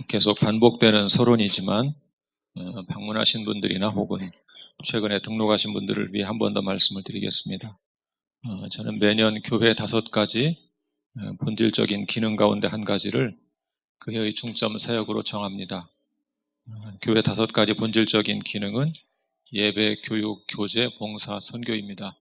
계속 반복되는 서론이지만 방문하신 분들이나 혹은 최근에 등록하신 분들을 위해 한 번 더 말씀을 드리겠습니다. 저는 매년 교회 5가지 본질적인 기능 가운데 한 가지를 그 해의 중점 사역으로 정합니다. 교회 5가지 본질적인 기능은 예배, 교육, 교제, 봉사, 선교입니다.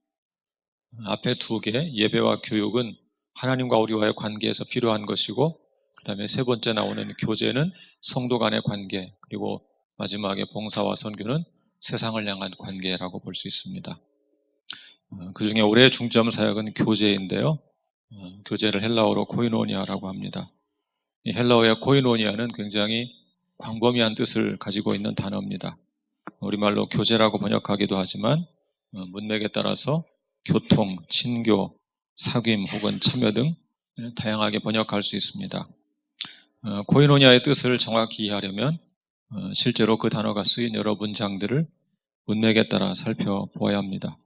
앞에 2개, 예배와 교육은 하나님과 우리와의 관계에서 필요한 것이고, 그 다음에 3번째 나오는 교제는 성도 간의 관계, 그리고 마지막에 봉사와 선교는 세상을 향한 관계라고 볼 수 있습니다. 그 중에 올해의 중점 사역은 교제인데요. 교제를 헬라어로 코이노니아라고 합니다. 이 헬라어의 코이노니아는 굉장히 광범위한 뜻을 가지고 있는 단어입니다. 우리말로 교제라고 번역하기도 하지만 문맥에 따라서 교통, 친교, 사귐 혹은 참여 등 다양하게 번역할 수 있습니다. 코이노니아의 뜻을 정확히 이해하려면 실제로 그 단어가 쓰인 여러 문장들을 문맥에 따라 살펴보아야 합니다.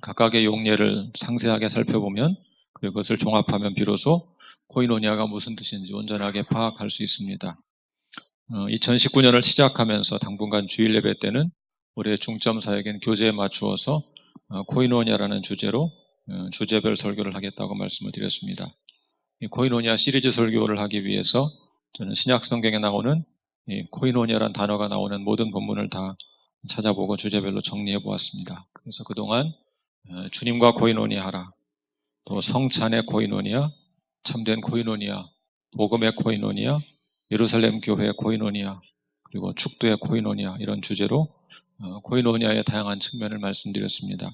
각각의 용례를 상세하게 살펴보면 그것을 종합하면 비로소 코이노니아가 무슨 뜻인지 온전하게 파악할 수 있습니다. 2019년을 시작하면서 당분간 주일 예배 때는 올해 중점 사역인 교제에 맞추어서 코이노니아라는 주제로 주제별 설교를 하겠다고 말씀을 드렸습니다. 이 코이노니아 시리즈 설교를 하기 위해서 저는 신약 성경에 나오는 이 코이노니아라는 단어가 나오는 모든 본문을 다 찾아보고 주제별로 정리해 보았습니다. 그래서 그동안 주님과 코이노니아하라, 또 성찬의 코이노니아, 참된 코이노니아, 복음의 코이노니아, 예루살렘 교회의 코이노니아, 그리고 축도의 코이노니아, 이런 주제로 코이노니아의 다양한 측면을 말씀드렸습니다.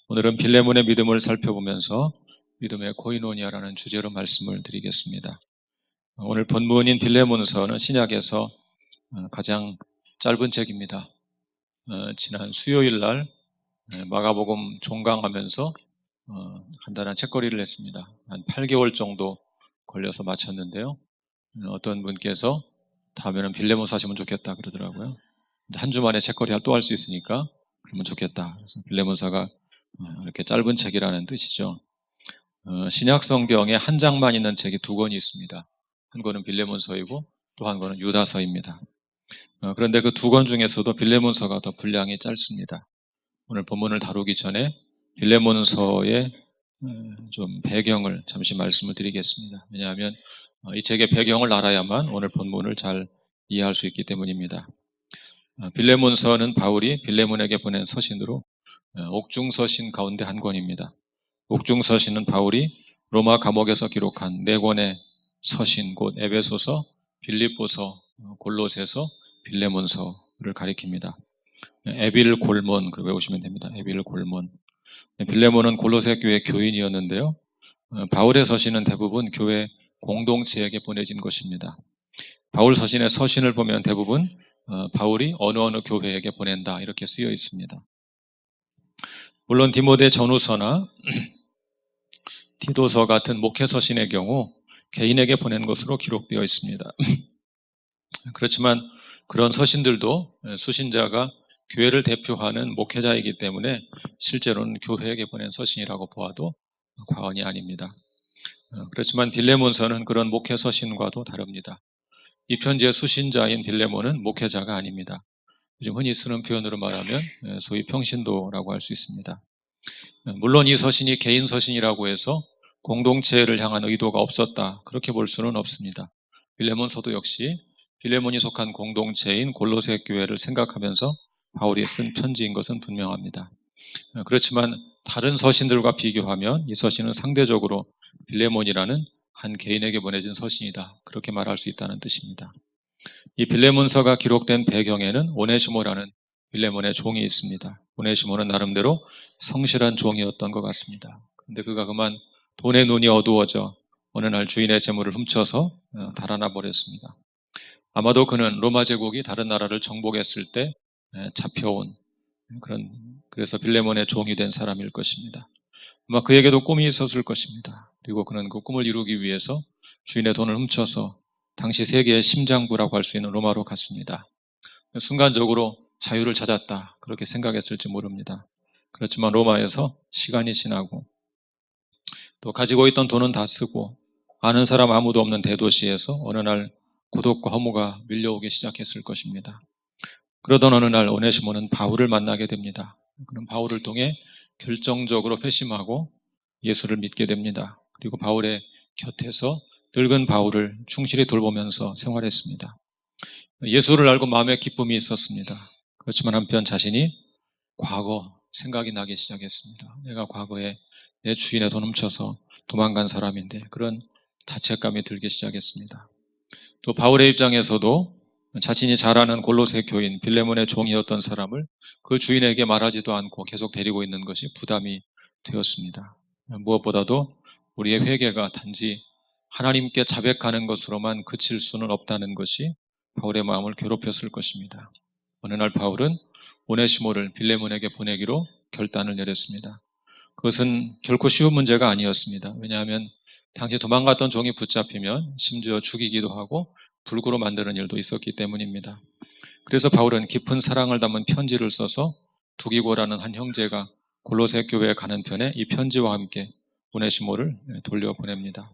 오늘은 빌레몬의 믿음을 살펴보면서 믿음의 코이노니아라는 주제로 말씀을 드리겠습니다. 오늘 본문인 빌레몬서는 신약에서 가장 짧은 책입니다. 지난 수요일 날 마가복음 종강하면서 간단한 책거리를 했습니다. 한 8개월 정도 걸려서 마쳤는데요. 어떤 분께서 다음에는 빌레몬서 하시면 좋겠다 그러더라고요. 한 주 만에 책거리 또 할 수 있으니까 그러면 좋겠다. 그래서 빌레몬서가 이렇게 짧은 책이라는 뜻이죠. 신약 성경에 한 장만 있는 책이 2권이 있습니다. 한 권은 빌레몬서이고 또 한 권은 유다서입니다. 그런데 그 2권 중에서도 빌레몬서가 더 분량이 짧습니다. 오늘 본문을 다루기 전에 빌레몬서의 좀 배경을 잠시 말씀을 드리겠습니다. 왜냐하면 이 책의 배경을 알아야만 오늘 본문을 잘 이해할 수 있기 때문입니다. 빌레몬서는 바울이 빌레몬에게 보낸 서신으로 옥중서신 가운데 한 권입니다. 옥중서신은 바울이 로마 감옥에서 기록한 4권의 서신, 곧 에베소서, 빌립보서, 골로새서, 빌레몬서를 가리킵니다. 에빌골몬, 그걸 외우시면 됩니다. 에빌골몬. 빌레몬은 골로새 교회 교인이었는데요. 바울의 서신은 대부분 교회 공동체에게 보내진 것입니다. 바울 서신의 서신을 보면 대부분 바울이 어느 교회에게 보낸다 이렇게 쓰여 있습니다. 물론 디모데 전후서나 디도서 같은 목회 서신의 경우 개인에게 보낸 것으로 기록되어 있습니다. 그렇지만 그런 서신들도 수신자가 교회를 대표하는 목회자이기 때문에 실제로는 교회에게 보낸 서신이라고 보아도 과언이 아닙니다. 그렇지만 빌레몬서는 그런 목회 서신과도 다릅니다. 이 편지의 수신자인 빌레몬은 목회자가 아닙니다. 요즘 흔히 쓰는 표현으로 말하면 소위 평신도라고 할 수 있습니다. 물론 이 서신이 개인 서신이라고 해서 공동체를 향한 의도가 없었다, 그렇게 볼 수는 없습니다. 빌레몬서도 역시 빌레몬이 속한 공동체인 골로새 교회를 생각하면서 바울이 쓴 편지인 것은 분명합니다. 그렇지만 다른 서신들과 비교하면 이 서신은 상대적으로 빌레몬이라는 한 개인에게 보내진 서신이다, 그렇게 말할 수 있다는 뜻입니다. 이 빌레몬서가 기록된 배경에는 오네시모라는 빌레몬의 종이 있습니다. 오네시모는 나름대로 성실한 종이었던 것 같습니다. 그런데 그가 그만 돈의 눈이 어두워져 어느 날 주인의 재물을 훔쳐서 달아나 버렸습니다. 아마도 그는 로마 제국이 다른 나라를 정복했을 때 잡혀온 그래서 빌레몬의 종이 된 사람일 것입니다. 아마 그에게도 꿈이 있었을 것입니다. 그리고 그는 그 꿈을 이루기 위해서 주인의 돈을 훔쳐서 당시 세계의 심장부라고 할 수 있는 로마로 갔습니다. 순간적으로 자유를 찾았다, 그렇게 생각했을지 모릅니다. 그렇지만 로마에서 시간이 지나고 또 가지고 있던 돈은 다 쓰고 아는 사람 아무도 없는 대도시에서 어느 날 고독과 허무가 밀려오기 시작했을 것입니다. 그러던 어느 날 오네시모는 바울을 만나게 됩니다. 그럼 바울을 통해 결정적으로 회심하고 예수를 믿게 됩니다. 그리고 바울의 곁에서 늙은 바울을 충실히 돌보면서 생활했습니다. 예수를 알고 마음에 기쁨이 있었습니다. 그렇지만 한편 자신이 과거 생각이 나기 시작했습니다. 내가 과거에 내 주인에 돈 훔쳐서 도망간 사람인데 그런 자책감이 들기 시작했습니다. 또 바울의 입장에서도 자신이 잘 아는 골로새 교인 빌레몬의 종이었던 사람을 그 주인에게 말하지도 않고 계속 데리고 있는 것이 부담이 되었습니다. 무엇보다도 우리의 회개가 단지 하나님께 자백하는 것으로만 그칠 수는 없다는 것이 바울의 마음을 괴롭혔을 것입니다. 어느 날 바울은 오네시모를 빌레몬에게 보내기로 결단을 내렸습니다. 그것은 결코 쉬운 문제가 아니었습니다. 왜냐하면 당시 도망갔던 종이 붙잡히면 심지어 죽이기도 하고 불구로 만드는 일도 있었기 때문입니다. 그래서 바울은 깊은 사랑을 담은 편지를 써서 두기고라는 한 형제가 골로새 교회에 가는 편에 이 편지와 함께 오네시모를 돌려보냅니다.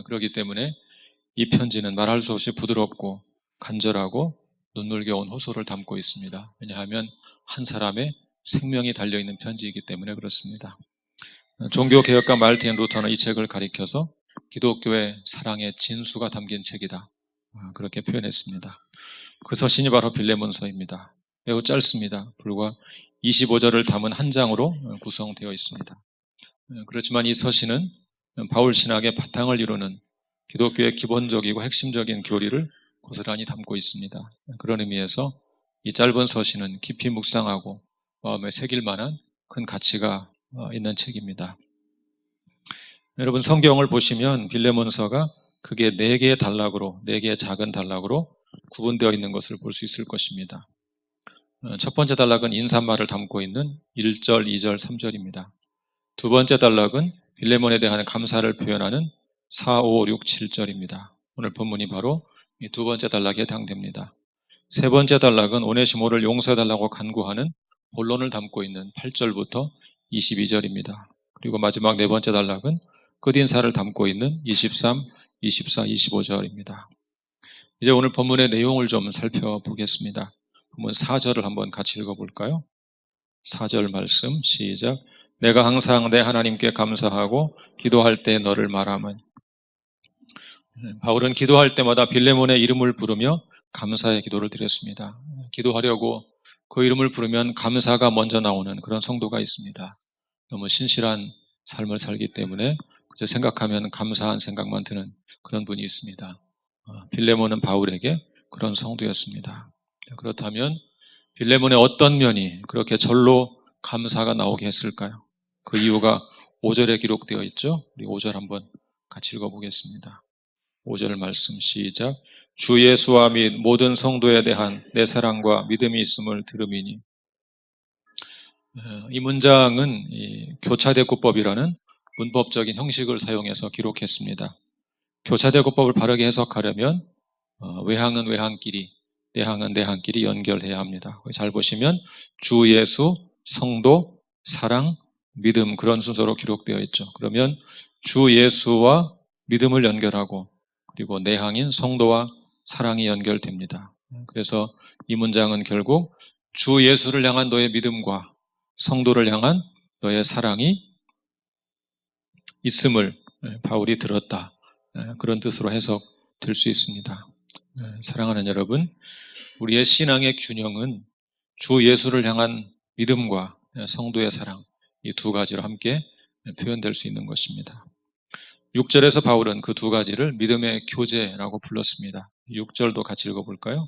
그렇기 때문에 이 편지는 말할 수 없이 부드럽고 간절하고 눈물겨운 호소를 담고 있습니다. 왜냐하면 한 사람의 생명이 달려있는 편지이기 때문에 그렇습니다. 종교개혁가 말틴 루터는 이 책을 가리켜서 기독교의 사랑의 진수가 담긴 책이다. 그렇게 표현했습니다. 그 서신이 바로 빌레몬서입니다. 매우 짧습니다. 불과 25절을 담은 한 장으로 구성되어 있습니다. 그렇지만 이 서신은 바울 신학의 바탕을 이루는 기독교의 기본적이고 핵심적인 교리를 고스란히 담고 있습니다. 그런 의미에서 이 짧은 서신은 깊이 묵상하고 마음에 새길 만한 큰 가치가 있는 책입니다. 여러분 성경을 보시면 빌레몬서가 크게 4개의 단락으로 4개의 작은 단락으로 구분되어 있는 것을 볼 수 있을 것입니다. 첫 번째 단락은 인사말을 담고 있는 1절, 2절, 3절입니다. 두 번째 단락은 빌레몬에 대한 감사를 표현하는 4, 5, 6, 7절입니다. 오늘 본문이 바로 이 두 번째 단락에 해당됩니다. 세 번째 단락은 오네시모를 용서해달라고 간구하는 본론을 담고 있는 8절부터 22절입니다. 그리고 마지막 네 번째 단락은 끝인사를 담고 있는 23, 24, 25절입니다. 이제 오늘 본문의 내용을 좀 살펴보겠습니다. 본문 4절을 한번 같이 읽어볼까요? 4절 말씀 시작. 내가 항상 내 하나님께 감사하고 기도할 때 너를 말함은. 바울은 기도할 때마다 빌레몬의 이름을 부르며 감사의 기도를 드렸습니다. 기도하려고 그 이름을 부르면 감사가 먼저 나오는 그런 성도가 있습니다. 너무 신실한 삶을 살기 때문에 그저 생각하면 감사한 생각만 드는 그런 분이 있습니다. 빌레몬은 바울에게 그런 성도였습니다. 그렇다면 빌레몬의 어떤 면이 그렇게 절로 감사가 나오게 했을까요? 그 이유가 5절에 기록되어 있죠. 우리 5절 한번 같이 읽어보겠습니다. 5절 말씀 시작. 주 예수와 및 모든 성도에 대한 내 사랑과 믿음이 있음을 들음이니. 이 문장은 이 교차대구법이라는 문법적인 형식을 사용해서 기록했습니다. 교차대구법을 바르게 해석하려면 외항은 외항끼리, 내항은 내항끼리 연결해야 합니다. 잘 보시면 주 예수, 성도, 사랑, 믿음 그런 순서로 기록되어 있죠. 그러면 주 예수와 믿음을 연결하고 그리고 내항인 성도와 사랑이 연결됩니다. 그래서 이 문장은 결국 주 예수를 향한 너의 믿음과 성도를 향한 너의 사랑이 있음을 바울이 들었다. 그런 뜻으로 해석될 수 있습니다. 사랑하는 여러분, 우리의 신앙의 균형은 주 예수를 향한 믿음과 성도의 사랑 이 두 가지로 함께 표현될 수 있는 것입니다. 6절에서 바울은 그 두 가지를 믿음의 교제라고 불렀습니다. 6절도 같이 읽어볼까요?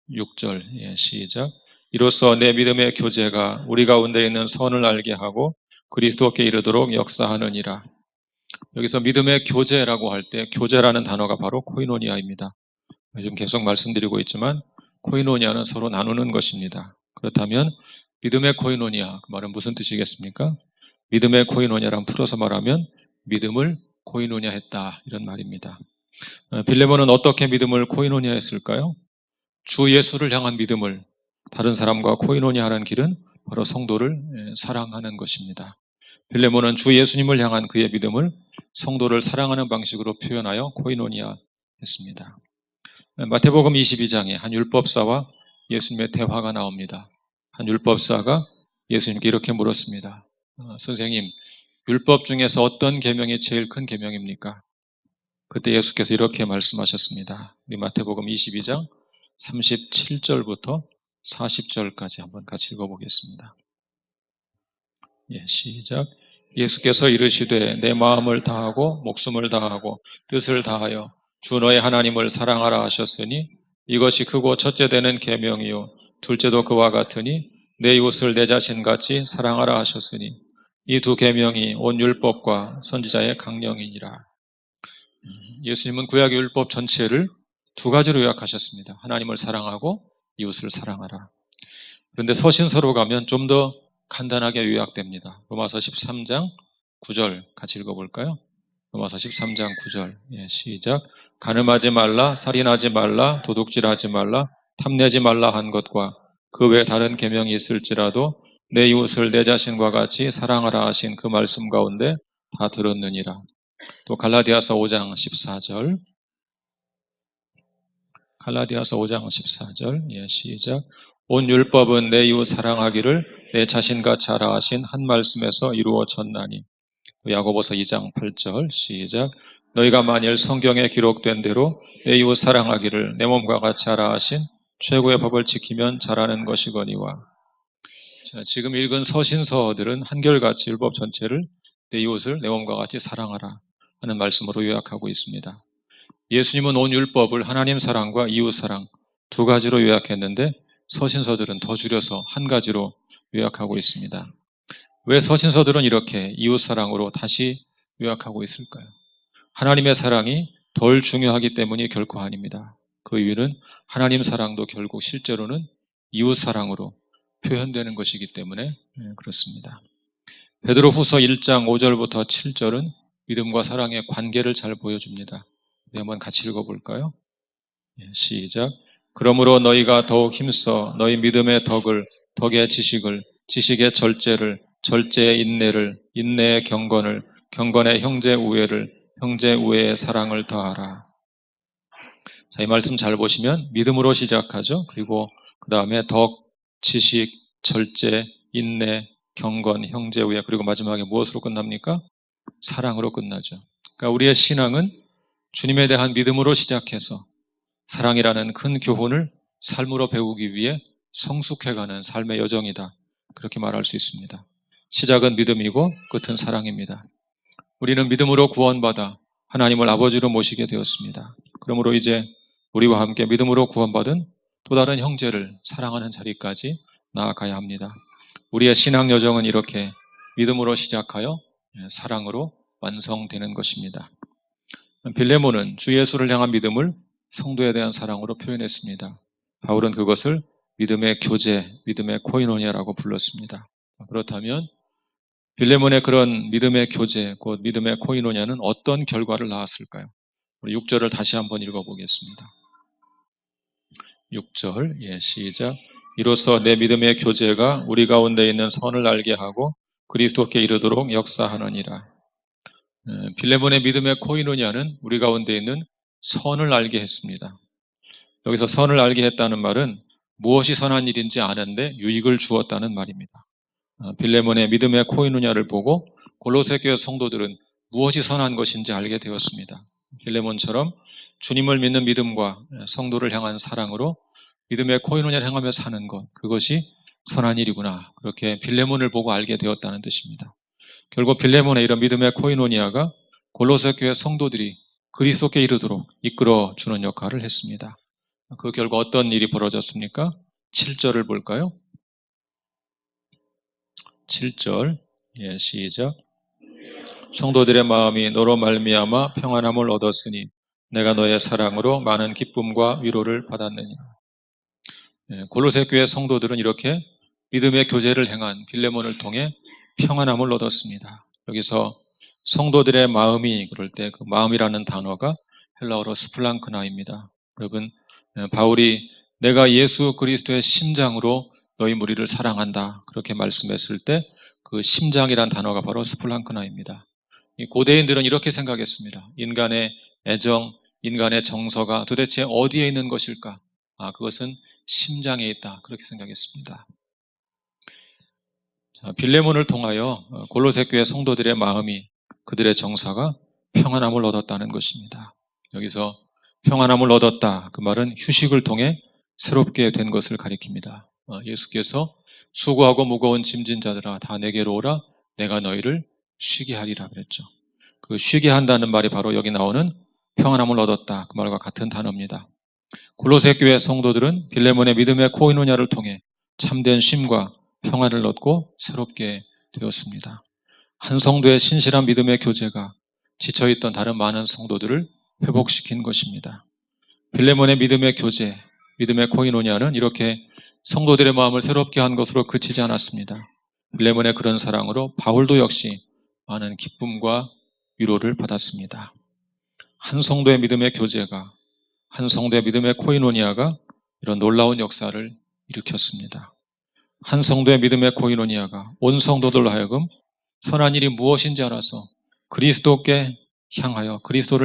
6절 시작. 이로써 내 믿음의 교제가 우리 가운데 있는 선을 알게 하고 그리스도께 이르도록 역사하느니라. 여기서 믿음의 교제라고 할 때 교제라는 단어가 바로 코이노니아입니다. 요즘 계속 말씀드리고 있지만 코이노니아는 서로 나누는 것입니다. 그렇다면 믿음의 코이노니아 그 말은 무슨 뜻이겠습니까? 믿음의 코이노니아란 풀어서 말하면 믿음을 코이노니아 했다 이런 말입니다. 빌레몬은 어떻게 믿음을 코이노니아 했을까요? 주 예수를 향한 믿음을 다른 사람과 코이노니아 하는 길은 바로 성도를 사랑하는 것입니다. 빌레몬은 주 예수님을 향한 그의 믿음을 성도를 사랑하는 방식으로 표현하여 코이노니아 했습니다. 마태복음 22장에 한 율법사와 예수님의 대화가 나옵니다. 한 율법사가 예수님께 이렇게 물었습니다. 선생님, 율법 중에서 어떤 계명이 제일 큰 계명입니까? 그때 예수께서 이렇게 말씀하셨습니다. 우리 마태복음 22장 37절부터 40절까지 한번 같이 읽어보겠습니다. 시작. 예수께서 이르시되 내 마음을 다하고 목숨을 다하고 뜻을 다하여 주 너의 하나님을 사랑하라 하셨으니 이것이 크고 첫째 되는 계명이요 둘째도 그와 같으니 내 이웃을 내 자신같이 사랑하라 하셨으니 이 두 계명이 온 율법과 선지자의 강령이니라. 예수님은 구약의 율법 전체를 두 가지로 요약하셨습니다. 하나님을 사랑하고 이웃을 사랑하라. 그런데 서신서로 가면 좀 더 간단하게 요약됩니다. 로마서 13장 9절 같이 읽어볼까요? 로마서 13장 9절 시작. 간음하지 말라, 살인하지 말라, 도둑질하지 말라, 탐내지 말라 한 것과 그 외 다른 계명이 있을지라도 내 이웃을 내 자신과 같이 사랑하라 하신 그 말씀 가운데 다 들었느니라. 또 갈라디아서 5장 14절 갈라디아서 5장 14절 시작. 온 율법은 내 이웃 사랑하기를 내 자신같이 하라 하신 한 말씀에서 이루어졌나니. 야고보서 2장 8절 시작. 너희가 만일 성경에 기록된 대로 내 이웃 사랑하기를 내 몸과 같이 하라 하신 최고의 법을 지키면 잘하는 것이거니와. 자, 지금 읽은 서신서들은 한결같이 율법 전체를 내 이웃을 내 몸과 같이 사랑하라 하는 말씀으로 요약하고 있습니다. 예수님은 온 율법을 하나님 사랑과 이웃 사랑 두 가지로 요약했는데 서신서들은 더 줄여서 한 가지로 요약하고 있습니다. 왜 서신서들은 이렇게 이웃 사랑으로 다시 요약하고 있을까요? 하나님의 사랑이 덜 중요하기 때문이 결코 아닙니다. 그 이유는 하나님 사랑도 결국 실제로는 이웃 사랑으로 표현되는 것이기 때문에 그렇습니다. 베드로후서 1장 5절부터 7절은 믿음과 사랑의 관계를 잘 보여줍니다. 우리 한번 같이 읽어볼까요? 시작. 그러므로 너희가 더욱 힘써 너희 믿음의 덕을, 덕의 지식을, 지식의 절제를, 절제의 인내를, 인내의 경건을, 경건의 형제 우애를, 형제 우애의 사랑을 더하라. 자, 이 말씀 잘 보시면 믿음으로 시작하죠. 그리고 그 다음에 덕, 지식, 절제, 인내, 경건, 형제 우애, 그리고 마지막에 무엇으로 끝납니까? 사랑으로 끝나죠. 그러니까 우리의 신앙은 주님에 대한 믿음으로 시작해서 사랑이라는 큰 교훈을 삶으로 배우기 위해 성숙해가는 삶의 여정이다. 그렇게 말할 수 있습니다. 시작은 믿음이고 끝은 사랑입니다. 우리는 믿음으로 구원받아 하나님을 아버지로 모시게 되었습니다. 그러므로 이제 우리와 함께 믿음으로 구원받은 또 다른 형제를 사랑하는 자리까지 나아가야 합니다. 우리의 신앙 여정은 이렇게 믿음으로 시작하여 사랑으로 완성되는 것입니다. 빌레몬은 주 예수를 향한 믿음을 성도에 대한 사랑으로 표현했습니다. 바울은 그것을 믿음의 교제, 믿음의 코이노니아라고 불렀습니다. 그렇다면 빌레몬의 그런 믿음의 교제, 곧 믿음의 코이노니아는 어떤 결과를 낳았을까요? 우리 6절을 다시 한번 읽어보겠습니다. 6절, 시작. 이로써 내 믿음의 교제가 우리 가운데 있는 선을 알게 하고 그리스도께 이르도록 역사하느니라. 빌레몬의 믿음의 코이노니아는 우리 가운데 있는 선을 알게 했습니다. 여기서 선을 알게 했다는 말은 무엇이 선한 일인지 아는데 유익을 주었다는 말입니다. 빌레몬의 믿음의 코이노니아를 보고 골로새 교회 성도들은 무엇이 선한 것인지 알게 되었습니다. 빌레몬처럼 주님을 믿는 믿음과 성도를 향한 사랑으로 믿음의 코이노니아를 향하며 사는 것, 그것이 선한 일이구나. 그렇게 빌레몬을 보고 알게 되었다는 뜻입니다. 결국 빌레몬의 이런 믿음의 코이노니아가 골로새 교회 성도들이 그리스도께 이르도록 이끌어 주는 역할을 했습니다. 그 결과 어떤 일이 벌어졌습니까? 7절을 볼까요? 7절, 시작. 성도들의 마음이 너로 말미암아 평안함을 얻었으니 내가 너의 사랑으로 많은 기쁨과 위로를 받았느니라. 골로새 교회 성도들은 이렇게 믿음의 교제를 행한 빌레몬을 통해 평안함을 얻었습니다. 여기서 성도들의 마음이 그럴 때 그 마음이라는 단어가 헬라어로 스플랑크나입니다. 여러분, 바울이 내가 예수 그리스도의 심장으로 너희 무리를 사랑한다 그렇게 말씀했을 때 그 심장이란 단어가 바로 스플랑크나입니다. 이 고대인들은 이렇게 생각했습니다. 인간의 애정, 인간의 정서가 도대체 어디에 있는 것일까? 그것은 심장에 있다. 그렇게 생각했습니다. 자, 빌레몬을 통하여 골로새 교회 성도들의 마음이, 그들의 정서가 평안함을 얻었다는 것입니다. 여기서 평안함을 얻었다. 그 말은 휴식을 통해 새롭게 된 것을 가리킵니다. 예수께서 수고하고 무거운 짐진 자들아 다 내게로 오라 내가 너희를 쉬게 하리라 그랬죠. 그 쉬게 한다는 말이 바로 여기 나오는 평안함을 얻었다. 그 말과 같은 단어입니다. 골로새 교회 성도들은 빌레몬의 믿음의 코이노냐를 통해 참된 쉼과 평안을 얻고 새롭게 되었습니다. 한 성도의 신실한 믿음의 교제가 지쳐있던 다른 많은 성도들을 회복시킨 것입니다. 빌레몬의 믿음의 교제, 믿음의 코이노냐는 이렇게 성도들의 마음을 새롭게 한 것으로 그치지 않았습니다. 빌레몬의 그런 사랑으로 바울도 역시 많은 기쁨과 위로를 받았습니다. 한 성도의 믿음의 교제가, 한 성도의 믿음의 코이노니아가 이런 놀라운 역사를 일으켰습니다. 한 성도의 믿음의 코이노니아가 온 성도들로 하여금 선한 일이 무엇인지 알아서 그리스도를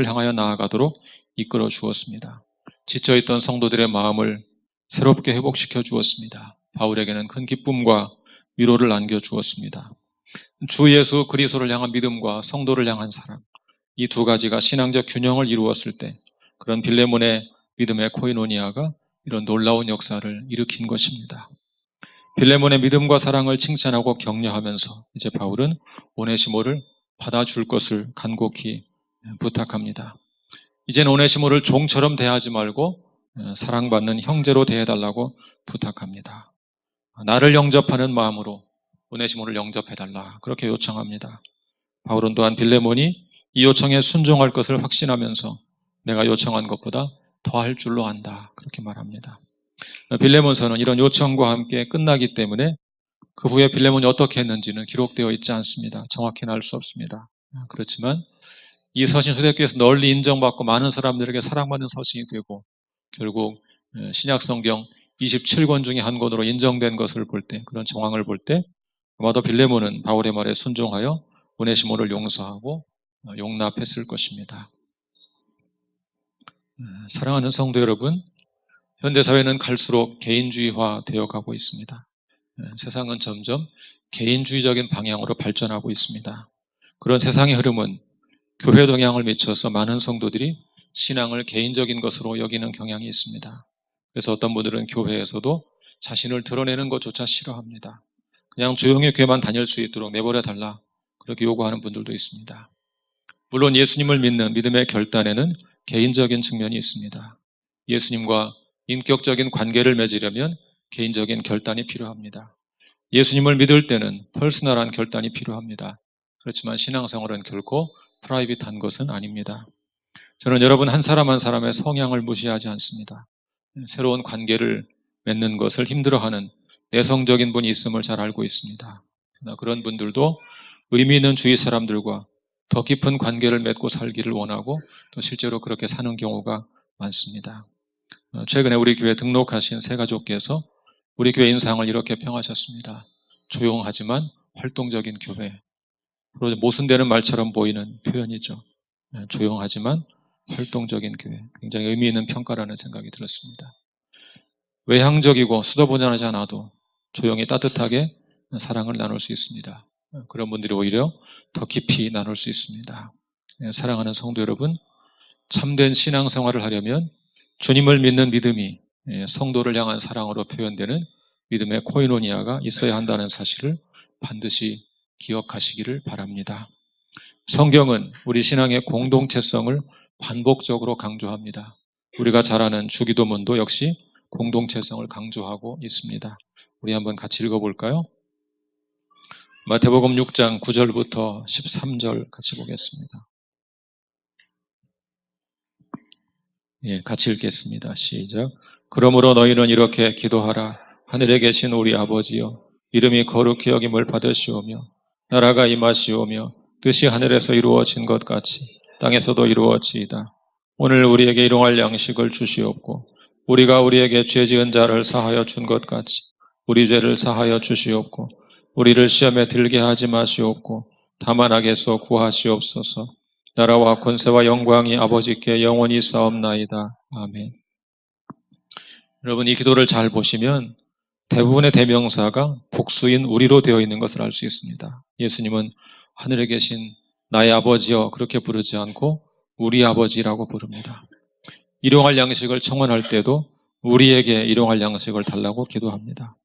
향하여 나아가도록 이끌어 주었습니다. 지쳐있던 성도들의 마음을 새롭게 회복시켜 주었습니다. 바울에게는 큰 기쁨과 위로를 안겨 주었습니다. 주 예수 그리스도를 향한 믿음과 성도를 향한 사랑, 이 두 가지가 신앙적 균형을 이루었을 때 그런 빌레몬의 믿음의 코이노니아가 이런 놀라운 역사를 일으킨 것입니다. 빌레몬의 믿음과 사랑을 칭찬하고 격려하면서 이제 바울은 오네시모를 받아줄 것을 간곡히 부탁합니다. 이제는 오네시모를 종처럼 대하지 말고 사랑받는 형제로 대해달라고 부탁합니다. 나를 영접하는 마음으로 오네시모를 영접해달라 그렇게 요청합니다. 바울은 또한 빌레몬이 이 요청에 순종할 것을 확신하면서 내가 요청한 것보다 더할 줄로 안다 그렇게 말합니다. 빌레몬서는 이런 요청과 함께 끝나기 때문에 그 후에 빌레몬이 어떻게 했는지는 기록되어 있지 않습니다. 정확히는 알 수 없습니다. 그렇지만 이 서신 초대교회에서 널리 인정받고 많은 사람들에게 사랑받는 서신이 되고 결국 신약성경 27권 중에 한 권으로 인정된 것을 볼 때, 그런 정황을 볼 때 아마도 빌레몬은 바울의 말에 순종하여 오네시모를 용서하고 용납했을 것입니다. 사랑하는 성도 여러분, 현대사회는 갈수록 개인주의화 되어가고 있습니다. 세상은 점점 개인주의적인 방향으로 발전하고 있습니다. 그런 세상의 흐름은 교회 동향을 미쳐서 많은 성도들이 신앙을 개인적인 것으로 여기는 경향이 있습니다. 그래서 어떤 분들은 교회에서도 자신을 드러내는 것조차 싫어합니다. 그냥 조용히 교회만 다닐 수 있도록 내버려 달라 그렇게 요구하는 분들도 있습니다. 물론 예수님을 믿는 믿음의 결단에는 개인적인 측면이 있습니다. 예수님과 인격적인 관계를 맺으려면 개인적인 결단이 필요합니다. 예수님을 믿을 때는 퍼스널한 결단이 필요합니다. 그렇지만 신앙생활은 결코 프라이빗한 것은 아닙니다. 저는 여러분 한 사람 한 사람의 성향을 무시하지 않습니다. 새로운 관계를 맺는 것을 힘들어하는 내성적인 분이 있음을 잘 알고 있습니다. 그러나 그런 분들도 의미 있는 주위 사람들과 더 깊은 관계를 맺고 살기를 원하고 또 실제로 그렇게 사는 경우가 많습니다. 최근에 우리 교회 등록하신 새 가족께서 우리 교회 인상을 이렇게 평하셨습니다. 조용하지만 활동적인 교회. 모순되는 말처럼 보이는 표현이죠. 조용하지만 활동적인 교회. 굉장히 의미 있는 평가라는 생각이 들었습니다. 외향적이고 수도분전하지 않아도 조용히 따뜻하게 사랑을 나눌 수 있습니다. 그런 분들이 오히려 더 깊이 나눌 수 있습니다. 사랑하는 성도 여러분, 참된 신앙생활을 하려면 주님을 믿는 믿음이 성도를 향한 사랑으로 표현되는 믿음의 코이노니아가 있어야 한다는 사실을 반드시 기억하시기를 바랍니다. 성경은 우리 신앙의 공동체성을 반복적으로 강조합니다. 우리가 잘 아는 주기도문도 역시 공동체성을 강조하고 있습니다. 우리 한번 같이 읽어볼까요? 마태복음 6장 9절부터 13절 같이 보겠습니다. 같이 읽겠습니다. 시작. 그러므로 너희는 이렇게 기도하라. 하늘에 계신 우리 아버지여, 이름이 거룩히 여김을 받으시오며 나라가 임하시오며 뜻이 하늘에서 이루어진 것 같이 땅에서도 이루어지이다. 오늘 우리에게 일용할 양식을 주시옵고 우리가 우리에게 죄 지은 자를 사하여 준 것 같이 우리 죄를 사하여 주시옵고 우리를 시험에 들게 하지 마시옵고 다만 악에서 구하시옵소서. 나라와 권세와 영광이 아버지께 영원히 싸움나이다. 아멘. 여러분, 이 기도를 잘 보시면 대부분의 대명사가 복수인 우리로 되어 있는 것을 알 수 있습니다. 예수님은 하늘에 계신 나의 아버지여 그렇게 부르지 않고 우리 아버지라고 부릅니다. 일용할 양식을 청원할 때도 우리에게 일용할 양식을 달라고 기도합니다.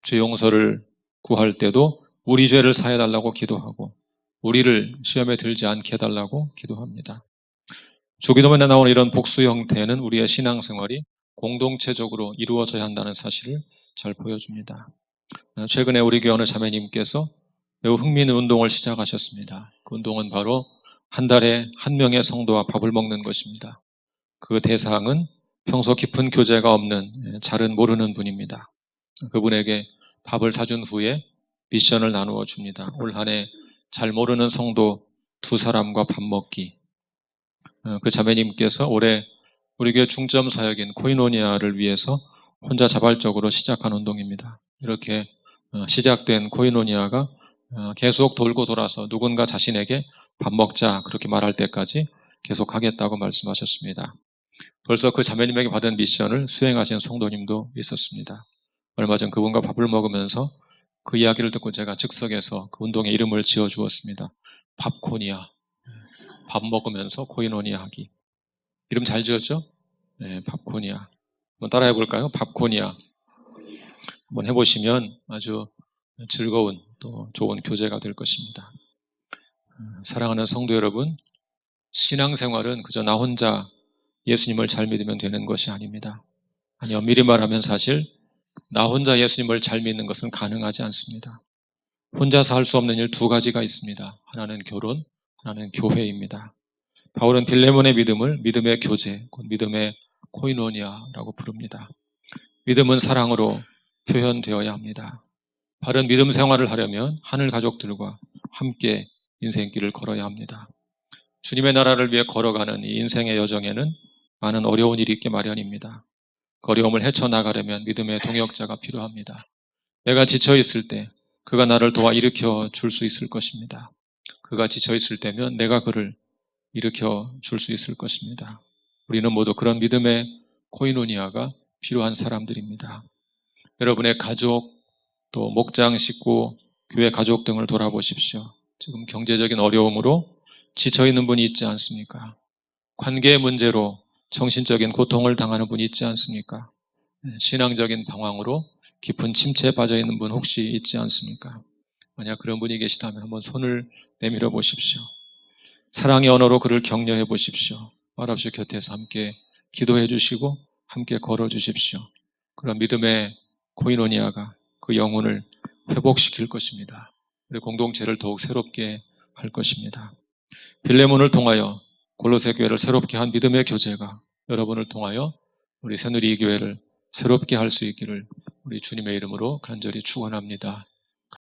죄 용서를 구할 때도 우리 죄를 사해달라고 기도하고 우리를 시험에 들지 않게 해달라고 기도합니다. 주기도문에 나오는 이런 복수 형태는 우리의 신앙생활이 공동체적으로 이루어져야 한다는 사실을 잘 보여줍니다. 최근에 우리 교회 어느 자매님께서 매우 흥미있는 운동을 시작하셨습니다. 그 운동은 바로 한 달에 한 명의 성도와 밥을 먹는 것입니다. 그 대상은 평소 깊은 교제가 없는 잘은 모르는 분입니다. 그분에게 밥을 사준 후에 미션을 나누어 줍니다. 올 한 해 잘 모르는 성도 2사람과 밥 먹기. 그 자매님께서 올해 우리 교회 중점 사역인 코이노니아를 위해서 혼자 자발적으로 시작한 운동입니다. 이렇게 시작된 코이노니아가 계속 돌고 돌아서 누군가 자신에게 밥 먹자 그렇게 말할 때까지 계속 하겠다고 말씀하셨습니다. 벌써 그 자매님에게 받은 미션을 수행하신 성도님도 있었습니다. 얼마 전 그분과 밥을 먹으면서 그 이야기를 듣고 제가 즉석에서 그 운동의 이름을 지어 주었습니다. 밥코니아. 밥 먹으면서 코이노니아 하기. 이름 잘 지었죠? 네, 밥코니아. 한번 따라해 볼까요? 밥코니아. 한번 해보시면 아주 즐거운 또 좋은 교제가 될 것입니다. 사랑하는 성도 여러분, 신앙생활은 그저 나 혼자 예수님을 잘 믿으면 되는 것이 아닙니다. 아니, 엄밀히 말하면 사실 나 혼자 예수님을 잘 믿는 것은 가능하지 않습니다. 혼자서 할 수 없는 일 2가지가 있습니다. 하나는 결혼, 하나는 교회입니다. 바울은 빌레몬의 믿음을 믿음의 교제, 곧 믿음의 코이노니아라고 부릅니다. 믿음은 사랑으로 표현되어야 합니다. 바른 믿음 생활을 하려면 하늘 가족들과 함께 인생길을 걸어야 합니다. 주님의 나라를 위해 걸어가는 이 인생의 여정에는 많은 어려운 일이 있게 마련입니다. 그 어려움을 헤쳐나가려면 믿음의 동역자가 필요합니다. 내가 지쳐있을 때 그가 나를 도와 일으켜 줄 수 있을 것입니다. 그가 지쳐있을 때면 내가 그를 일으켜 줄 수 있을 것입니다. 우리는 모두 그런 믿음의 코이노니아가 필요한 사람들입니다. 여러분의 가족, 또 목장, 식구, 교회 가족 등을 돌아보십시오. 지금 경제적인 어려움으로 지쳐있는 분이 있지 않습니까? 관계의 문제로 정신적인 고통을 당하는 분이 있지 않습니까? 신앙적인 방황으로 깊은 침체에 빠져있는 분 혹시 있지 않습니까? 만약 그런 분이 계시다면 한번 손을 내밀어 보십시오. 사랑의 언어로 그를 격려해 보십시오. 말없이 곁에서 함께 기도해 주시고 함께 걸어 주십시오. 그런 믿음의 코이노니아가 그 영혼을 회복시킬 것입니다. 우리 공동체를 더욱 새롭게 할 것입니다. 빌레몬을 통하여 골로새 교회를 새롭게 한 믿음의 교제가 여러분을 통하여 우리 새누리 교회를 새롭게 할 수 있기를 우리 주님의 이름으로 간절히 축원합니다.